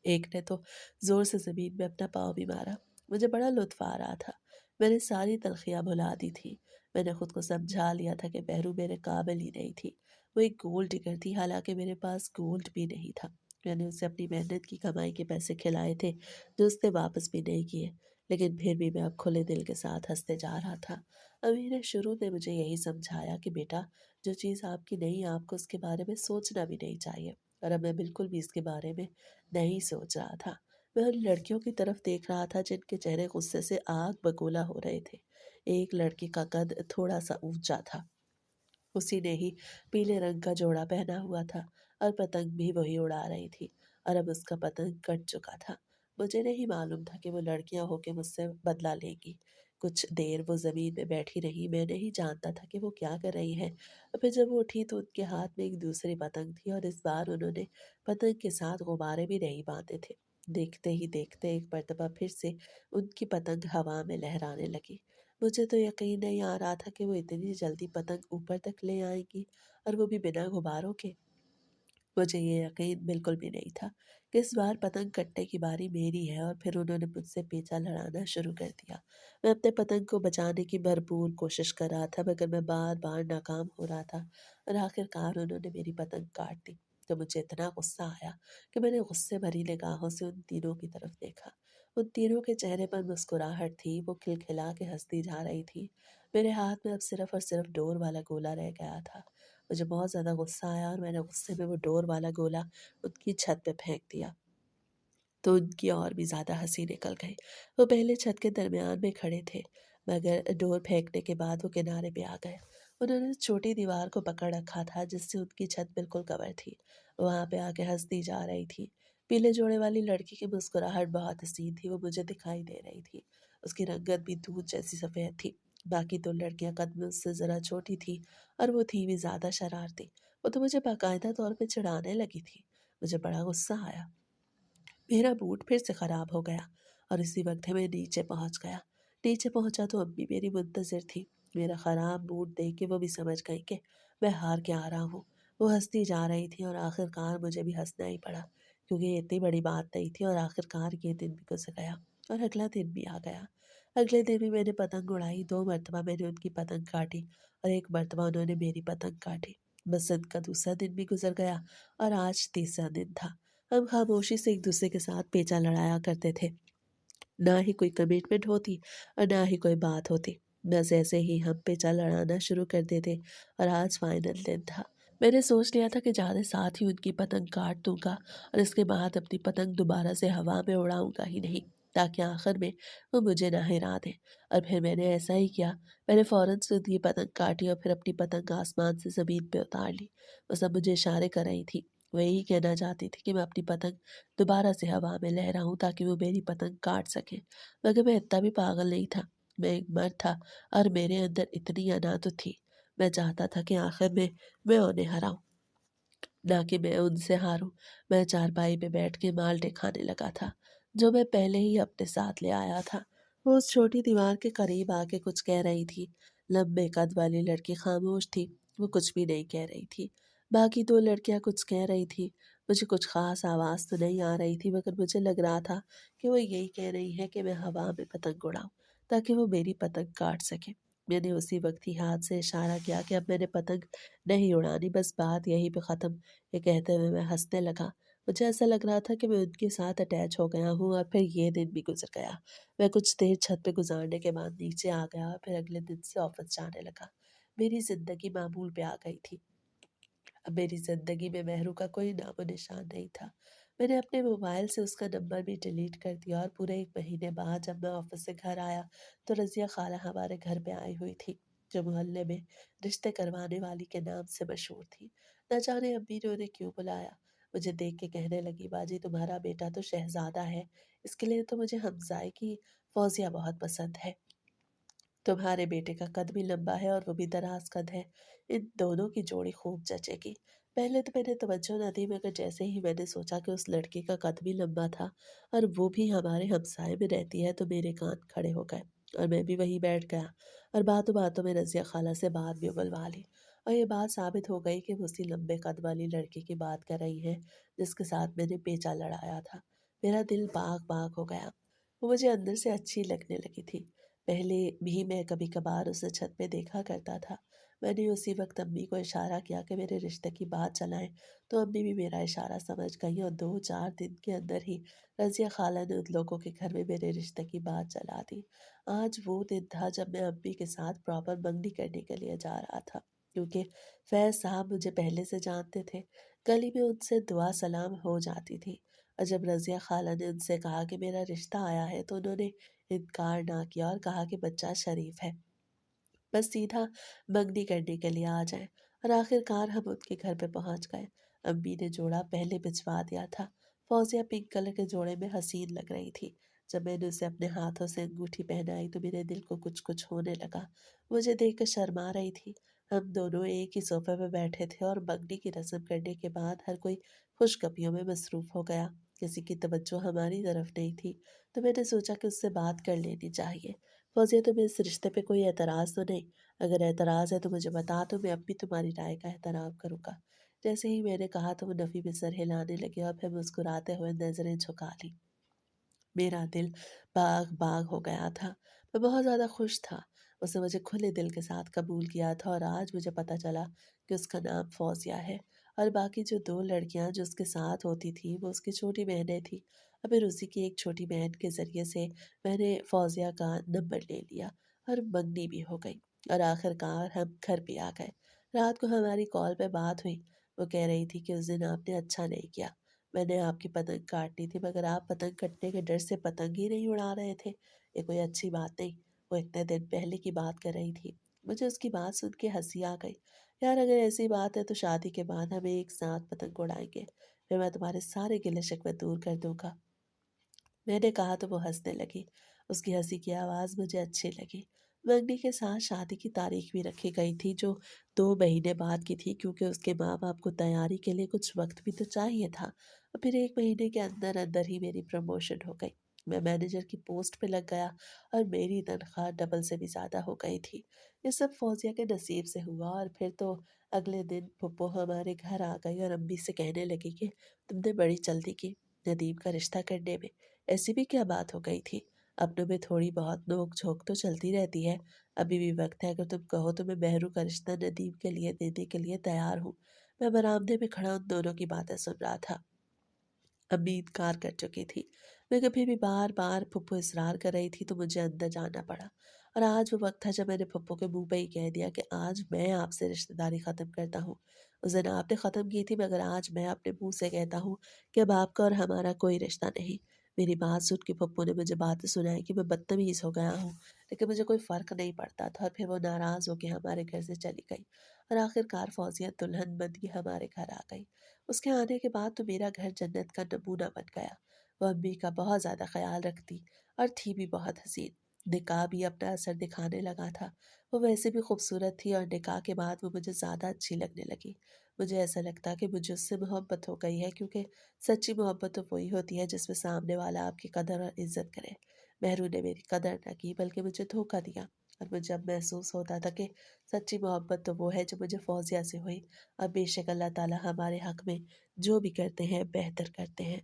ایک نے تو زور سے زمین میں اپنا پاؤں بھی مارا۔ مجھے بڑا لطف آ رہا تھا، میں نے ساری تلخیاں بھلا دی تھی۔ میں نے خود کو سمجھا لیا تھا کہ بہرو میرے قابل ہی نہیں تھی، وہ ایک گولڈ ڈگر تھی، حالانکہ میرے پاس گولڈ بھی نہیں تھا۔ میں نے اسے اپنی محنت کی کمائی کے پیسے کھلائے تھے جو اس نے واپس بھی نہیں کیے، لیکن پھر بھی میں اب کھلے دل کے ساتھ ہنستے جا رہا تھا۔ امی نے شروع میں مجھے یہی سمجھایا کہ بیٹا، جو چیز آپ کی نہیں آپ کو اس کے بارے میں سوچنا بھی نہیں چاہیے، اور اب میں بالکل بھی اس کے بارے میں نہیں سوچ رہا تھا۔ میں ان لڑکیوں کی طرف دیکھ رہا تھا جن کے چہرے غصے سے آگ بگولا ہو رہے تھے۔ ایک لڑکی کا قد تھوڑا سا اونچا تھا، اسی نے ہی پیلے رنگ کا جوڑا پہنا ہوا تھا اور پتنگ بھی وہی اڑا رہی تھی، اور اب اس کا پتنگ کٹ چکا تھا۔ مجھے نہیں معلوم تھا کہ وہ لڑکیاں ہو کے مجھ سے بدلہ لیں گی۔ کچھ دیر وہ زمین میں بیٹھی رہی، میں نہیں جانتا تھا کہ وہ کیا کر رہی ہے۔ اور پھر جب وہ اٹھی تو ان کے ہاتھ میں ایک دوسری پتنگ تھی، اور اس بار انہوں نے پتنگ کے ساتھ غبارے بھی نہیں باندھے تھے۔ دیکھتے ہی دیکھتے ایک مرتبہ پھر سے ان کی پتنگ ہوا میں لہرانے لگی۔ مجھے تو یقین نہیں آ رہا تھا کہ وہ اتنی جلدی پتنگ اوپر تک لے آئیں گی، اور وہ بھی بنا غباروں کے۔ مجھے یہ یقین بالکل بھی نہیں تھا کہ اس بار پتنگ کٹنے کی باری میری ہے، اور پھر انہوں نے مجھ سے پیچا لڑانا شروع کر دیا۔ میں اپنے پتنگ کو بچانے کی بھرپور کوشش کر رہا تھا، مگر میں بار بار ناکام ہو رہا تھا، اور آخر کار انہوں نے میری پتنگ کاٹ دی۔ تو مجھے اتنا غصہ آیا کہ میں نے غصے بھری نگاہوں سے ان تینوں کی طرف دیکھا۔ ان تینوں کے چہرے پر مسکراہٹ تھی، وہ کھلکھلا کے ہنستی جا رہی تھی۔ میرے ہاتھ میں اب صرف اور صرف ڈور والا گولا رہ گیا تھا۔ مجھے بہت زیادہ غصہ آیا اور میں نے غصے میں وہ ڈور والا گولا ان کی چھت پہ پھینک دیا، تو ان کی اور بھی زیادہ ہنسی نکل گئی۔ وہ پہلے چھت کے درمیان میں کھڑے تھے، مگر ڈور پھینکنے کے بعد وہ کنارے پہ آ گئے۔ انہوں نے چھوٹی دیوار کو پکڑ رکھا تھا جس سے ان کی چھت بالکل کور تھی، وہاں پہ آ کے ہنستی جا رہی تھی۔ پیلے جوڑے والی لڑکی کی مسکراہٹ بہت حسین تھی، وہ مجھے دکھائی دے رہی تھی۔ اس کی رنگت بھی دودھ جیسی سفید تھی۔ باقی 2 لڑکیاں قد میں اس سے ذرا چھوٹی تھی، اور وہ تھی بھی زیادہ شرارتی۔ وہ تو مجھے باقاعدہ طور پہ چڑھانے لگی تھی۔ مجھے بڑا غصہ آیا۔ میرا بوٹ پھر سے خراب ہو گیا، اور اسی وقت میں نیچے پہنچ گیا۔ نیچے پہنچا تو امی میری منتظر تھی۔ میرا خراب بوٹ دیکھ کے وہ بھی سمجھ گئی کہ میں ہار کے آ رہا ہوں۔ وہ ہنستی جا رہی تھی، اور آخر کار مجھے بھی ہنسنا ہی پڑا، کیونکہ یہ اتنی بڑی بات نہیں تھی، اور آخر کار یہ دن بھی گزر گیا اور اگلا دن بھی آ گیا۔ اگلے دن بھی میں نے پتنگ اڑائی، 2 مرتبہ میں نے ان کی پتنگ کاٹی، اور 1 مرتبہ انہوں نے میری پتنگ کاٹی۔ بسنت کا دوسرا دن بھی گزر گیا، اور آج تیسرا دن تھا۔ ہم خاموشی سے ایک دوسرے کے ساتھ پیچا لڑایا کرتے تھے، نہ ہی کوئی کمٹمنٹ ہوتی اور نہ ہی کوئی بات ہوتی، بس ایسے ہی ہم پیچا لڑانا شروع کر دیتے۔ اور آج فائنل دن تھا۔ میں نے سوچ لیا تھا کہ جانے ساتھ ہی ان کی پتنگ کاٹ دوں گا، اور اس کے بعد اپنی پتنگ دوبارہ سے ہوا میں اڑاؤں گا ہی نہیں۔ تاکہ آخر میں وہ مجھے نہ ہرا دیں۔ اور پھر میں نے ایسا ہی کیا۔ میں نے فوراً سے ان کی پتنگ کاٹی اور پھر اپنی پتنگ آسمان سے زمین پہ اتار لی۔ وہ سب مجھے اشارے کر رہی تھی، وہ یہی کہنا چاہتی تھی کہ میں اپنی پتنگ دوبارہ سے ہوا میں لہراؤں تاکہ وہ میری پتنگ کاٹ سکیں، مگر میں اتنا بھی پاگل نہیں تھا۔ میں ایک مرد تھا اور میرے اندر اتنی انا تو تھی۔ میں چاہتا تھا کہ آخر میں انہیں ہراؤں، نہ کہ میں ان سے ہاروں۔ میں چارپائی پہ بیٹھ کے مالٹے کھانے لگا تھا جو میں پہلے ہی اپنے ساتھ لے آیا تھا۔ وہ اس چھوٹی دیوار کے قریب آ کے کچھ کہہ رہی تھی۔ لمبے قد والی لڑکی خاموش تھی، وہ کچھ بھی نہیں کہہ رہی تھی۔ باقی دو لڑکیاں کچھ کہہ رہی تھی۔ مجھے کچھ خاص آواز تو نہیں آ رہی تھی، مگر مجھے لگ رہا تھا کہ وہ یہی کہہ رہی ہے کہ میں ہوا میں پتنگ اڑاؤں تاکہ وہ میری پتنگ کاٹ سکے۔ میں نے اسی وقت ہی ہاتھ سے اشارہ کیا کہ اب میں نے پتنگ نہیں اڑانی، بس بات یہیں پہ ختم۔ یہ کہتے ہوئے میں ہنسنے لگا۔ مجھے ایسا لگ رہا تھا کہ میں ان کے ساتھ اٹیچ ہو گیا ہوں۔ اور پھر یہ دن بھی گزر گیا۔ میں کچھ دیر چھت پہ گزارنے کے بعد نیچے آ گیا اور پھر اگلے دن سے آفس جانے لگا۔ میری زندگی معمول پہ آ گئی تھی۔ اب میری زندگی میں مہرو کا کوئی نام و نشان نہیں تھا۔ میں نے اپنے موبائل سے اس کا نمبر بھی ڈیلیٹ کر دیا اور پورے 1 مہینے بعد جب میں آفس سے گھر آیا تو رضیہ خالہ ہمارے گھر پہ آئی ہوئی تھی، جو محلے میں رشتے کروانے والی کے نام سے مشہور تھی۔ نہ جانے امی نے انہیں کیوں بلایا۔ مجھے دیکھ کے کہنے لگی، باجی تمہارا بیٹا تو شہزادہ ہے، اس کے لیے تو مجھے حمزائے کی فوزیہ بہت پسند ہے۔ تمہارے بیٹے کا قد بھی لمبا ہے اور وہ بھی دراز قد ہے، ان دونوں کی جوڑی خوب جچے گی۔ پہلے تو میں نے توجہ نہ دی، مگر جیسے ہی میں نے سوچا کہ اس لڑکی کا قد بھی لمبا تھا اور وہ بھی ہمارے ہمسائے میں رہتی ہے تو میرے کان کھڑے ہو گئے اور میں بھی وہیں بیٹھ گیا اور باتوں باتوں میں رضیہ خالہ سے بات بھی اگلوا لی۔ اور یہ بات ثابت ہو گئی کہ وہ اسی لمبے قد والی لڑکی کی بات کر رہی ہے جس کے ساتھ میں نے پیچا لڑایا تھا۔ میرا دل باغ باغ ہو گیا۔ وہ مجھے اندر سے اچھی لگنے لگی تھی۔ پہلے بھی میں کبھی کبھار اسے چھت پہ دیکھا کرتا تھا۔ میں نے اسی وقت امی کو اشارہ کیا کہ میرے رشتے کی بات چلائیں تو امی بھی میرا اشارہ سمجھ گئی اور 2-4 دن کے اندر ہی رضیہ خالہ نے ان لوگوں کے گھر میں میرے رشتے کی بات چلا دی۔ آج وہ دن تھا جب میں امی کے ساتھ پراپر منگنی کرنے کے لیے جا رہا تھا، کیونکہ فیض صاحب مجھے پہلے سے جانتے تھے۔ گلی میں ان سے دعا سلام ہو جاتی تھی اور جب رضیہ خالہ نے ان سے کہا کہ میرا رشتہ آیا ہے تو انہوں نے انکار نہ کیا اور کہا کہ بچہ شریف ہے، بس سیدھا منگنی کرنے کے لیے آ جائیں۔ اور آخر کار ہم ان کے گھر پہ پہنچ گئے۔ امی نے جوڑا پہلے بھجوا دیا تھا۔ فوزیہ پنک کلر کے جوڑے میں حسین لگ رہی تھی۔ جب میں نے اسے اپنے ہاتھوں سے انگوٹھی پہنائی تو میرے دل کو کچھ کچھ ہونے لگا۔ مجھے دیکھ کر شرما رہی تھی۔ ہم دونوں ایک ہی صوفے پہ بیٹھے تھے اور منگنی کی رسم کرنے کے بعد ہر کوئی خوش گپیوں میں مصروف ہو گیا۔ کسی کی توجہ ہماری طرف نہیں تھی تو میں نے سوچا کہ اس سے بات کر لینی چاہیے۔ فوزیہ تمہیں اس رشتے پہ کوئی اعتراض تو نہیں؟ اگر اعتراض ہے تو مجھے بتا دو، میں اب بھی تمہاری رائے کا احترام کروں گا۔ جیسے ہی میں نے کہا تو وہ نفی میں سر ہلانے لگے اور پھر مسکراتے ہوئے نظریں جھکا لی۔ میرا دل باغ باغ ہو گیا تھا۔ میں بہت زیادہ خوش تھا۔ اس نے مجھے کھلے دل کے ساتھ قبول کیا تھا اور آج مجھے پتہ چلا کہ اس کا نام فوزیہ ہے اور باقی جو دو لڑکیاں جو اس کے ساتھ ہوتی تھیں وہ اس کی چھوٹی بہنیں تھیں۔ اور پھر اسی کی ایک چھوٹی بہن کے ذریعے سے میں نے فوزیہ کا نمبر لے لیا اور منگنی بھی ہو گئی اور آخر کار ہم گھر بھی آ گئے۔ رات کو ہماری کال پہ بات ہوئی۔ وہ کہہ رہی تھی کہ اس دن آپ نے اچھا نہیں کیا، میں نے آپ کی پتنگ کاٹنی تھی مگر آپ پتنگ کٹنے کے ڈر سے پتنگ ہی نہیں اڑا رہے تھے، یہ کوئی اچھی بات نہیں۔ وہ اتنے دن پہلے کی بات کر رہی تھی۔ مجھے اس کی بات سن کے ہنسی آ گئی۔ یار اگر ایسی بات ہے تو شادی کے بعد ہم ایک ساتھ پتنگ اڑائیں گے، پھر میں تمہارے سارے گلے شکوے دور کر دوں گا۔ میں نے کہا تو وہ ہنسنے لگی۔ اس کی ہنسی کی آواز مجھے اچھی لگی۔ منگنی کے ساتھ شادی کی تاریخ بھی رکھی گئی تھی جو 2 مہینے بعد کی تھی، کیونکہ اس کے ماں باپ کو تیاری کے لیے کچھ وقت بھی تو چاہیے تھا۔ اور پھر 1 مہینے کے اندر اندر ہی میری پروموشن ہو گئی۔ میں مینیجر کی پوسٹ پہ لگ گیا اور میری تنخواہ ڈبل سے بھی زیادہ ہو گئی تھی۔ یہ سب فوزیہ کے نصیب سے ہوا۔ اور پھر تو اگلے دن پھپھو ہمارے گھر آ گئی اور امی سے کہنے لگی کہ تم نے بڑی جلدی کی ندیم کا رشتہ کرنے میں، ایسی بھی کیا بات ہو گئی تھی؟ اپنوں میں تھوڑی بہت نوک جھوک تو چلتی رہتی ہے، ابھی بھی وقت ہے، اگر تم کہو تو میں مہرو کا رشتہ ندیم کے لیے دینے کے لیے تیار ہوں۔ میں برآمدے میں کھڑا ان دونوں کی باتیں سن رہا تھا۔ امی انکار کر چکی تھی، میں کبھی بھی بار بار پھپھو اصرار کر رہی تھی تو مجھے اندر جانا پڑا۔ اور آج وہ وقت تھا جب میں نے پھپھو کے منہ پہ ہی کہہ دیا کہ آج میں آپ سے رشتہ داری ختم کرتا ہوں۔ اس دن آپ نے ختم کی تھی مگر آج میں اپنے منہ سے کہتا ہوں کہ اب آپ کا اور ہمارا کوئی رشتہ نہیں۔ मेरी बात सुन के पप्पू ने मुझे बातें सुनाई कि मैं बदतमीज़ हो गया हूँ, लेकिन मुझे कोई फ़र्क नहीं पड़ता था। और फिर वो नाराज़ होके हमारे घर से चली गई और आखिरकार फौजिया दुल्हन बन के हमारे घर आ गई। उसके आने के बाद तो मेरा घर जन्नत का नमूना बन गया। वो अम्मी का बहुत ज़्यादा ख़्याल रखती और थी भी बहुत हसीन। निकाह भी अपना असर दिखाने लगा था। वो वैसे भी खूबसूरत थी और निकाह के बाद वो मुझे ज़्यादा अच्छी लगने लगी। मुझे ऐसा लगता कि मुझे उससे मोहब्बत हो गई है, क्योंकि सच्ची मोहब्बत तो वही होती है जिसमें सामने वाला आपकी कदर और इज्जत करे। मेहरू ने मेरी कदर न की बल्कि मुझे धोखा दिया। और मुझे अब महसूस होता था कि सच्ची मोहब्बत तो वो है जो मुझे फौजिया से हुई। और बेशक अल्लाह ताला हमारे हक में जो भी करते हैं बेहतर करते हैं।